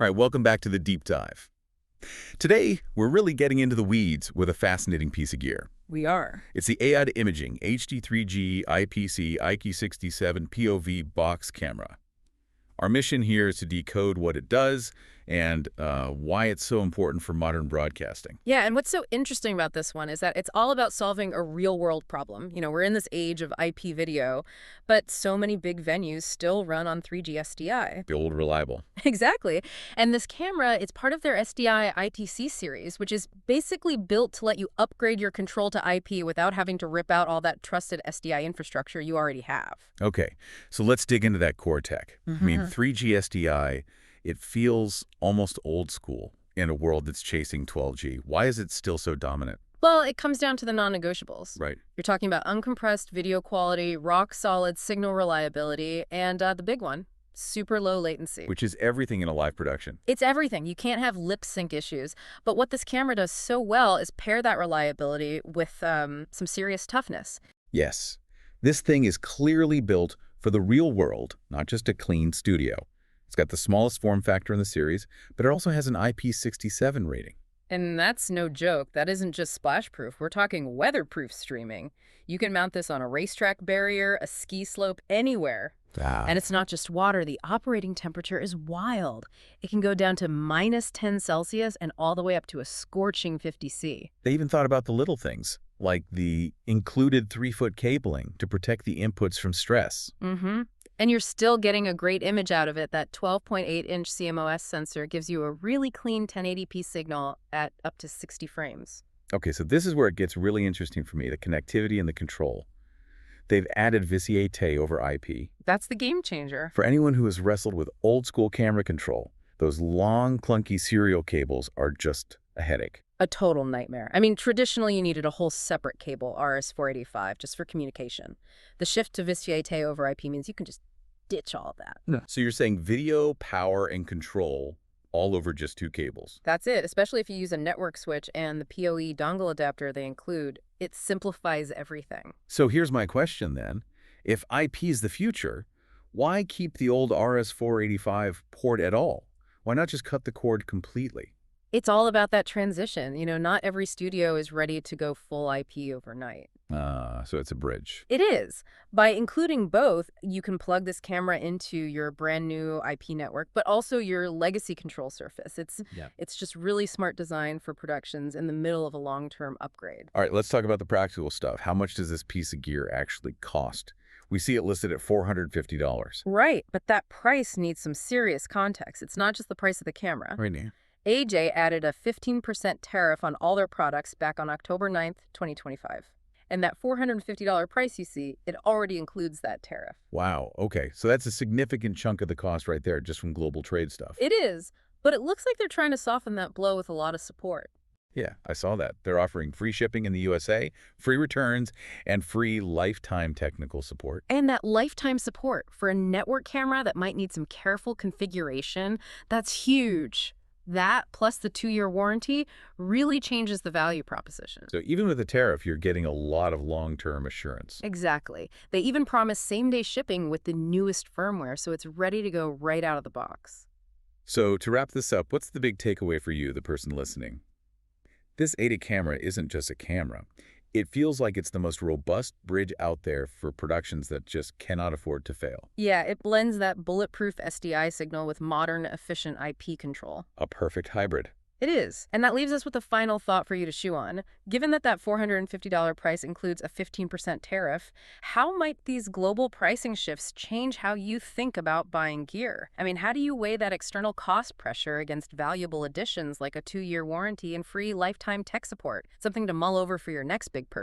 All right, welcome back to the deep dive. Today, we're really getting into the weeds with a fascinating piece of gear. We are. It's the AIDA Imaging HD3G-IPC-IP67 POV box camera. Our mission here is to decode what it does and why it's so important for modern broadcasting. Yeah, and what's so interesting about this one is that it's all about solving a real-world problem. We're in this age of IP video, but so many big venues still run on 3G SDI. The old reliable. Exactly. And this camera, it's part of their SDI ITC series, which is basically built to let you upgrade your control to IP without having to rip out all that trusted SDI infrastructure you already have. Okay, so let's dig into that core tech. I mean, 3G SDI, it feels almost old school in a world that's chasing 12G. Why is it still so dominant? Well, it comes down to the non-negotiables. Right. You're talking about uncompressed video quality, rock-solid signal reliability, and the big one, super low latency. Which is everything in a live production. It's everything. You can't have lip sync issues. But what this camera does so well is pair that reliability with some serious toughness. Yes. This thing is clearly built for the real world, not just a clean studio. It's got the smallest form factor in the series, but it also has an IP67 rating. And that's no joke. That isn't just splash-proof. We're talking weatherproof streaming. You can mount this on a racetrack barrier, a ski slope, anywhere. Wow. And it's not just water. The operating temperature is wild. It can go down to -10 Celsius and all the way up to a scorching 50 C. They even thought about the little things, like the included 3-foot cabling to protect the inputs from stress. And you're still getting a great image out of it. That 12.8-inch CMOS sensor gives you a really clean 1080p signal at up to 60 frames. Okay, so this is where it gets really interesting for me, the connectivity and the control. They've added VCA over IP. That's the game changer. For anyone who has wrestled with old-school camera control, those long, clunky serial cables are just a headache. A total nightmare. I mean, traditionally, you needed a whole separate cable, RS-485, just for communication. The shift to VCA over IP means you can just ditch all of that. So you're saying video, power, and control all over just 2 cables. That's it, especially if you use a network switch and the PoE dongle adapter they include. It simplifies everything. So here's my question then. If IP is the future, why keep the old RS-485 port at all? Why not just cut the cord completely? It's all about that transition. Not every studio is ready to go full IP overnight. So it's a bridge. It is. By including both, you can plug this camera into your brand new IP network, but also your legacy control surface. It's just really smart design for productions in the middle of a long-term upgrade. All right, let's talk about the practical stuff. How much does this piece of gear actually cost? We see it listed at $450. Right, but that price needs some serious context. It's not just the price of the camera. Right now. AJ added a 15% tariff on all their products back on October 9th, 2025. And that $450 price you see, it already includes that tariff. Wow, okay. So that's a significant chunk of the cost right there just from global trade stuff. It is, but it looks like they're trying to soften that blow with a lot of support. Yeah, I saw that. They're offering free shipping in the USA, free returns, and free lifetime technical support. And that lifetime support for a network camera that might need some careful configuration, that's huge. That, plus the 2-year warranty, really changes the value proposition. So even with the tariff, you're getting a lot of long-term assurance. Exactly. They even promise same-day shipping with the newest firmware, so it's ready to go right out of the box. So to wrap this up, what's the big takeaway for you, the person listening? This AIDA camera isn't just a camera. It feels like it's the most robust bridge out there for productions that just cannot afford to fail. Yeah, it blends that bulletproof SDI signal with modern, efficient IP control. A perfect hybrid. It is. And that leaves us with a final thought for you to chew on. Given that $450 price includes a 15% tariff, how might these global pricing shifts change how you think about buying gear? I mean, how do you weigh that external cost pressure against valuable additions like a 2-year warranty and free lifetime tech support? Something to mull over for your next big purchase.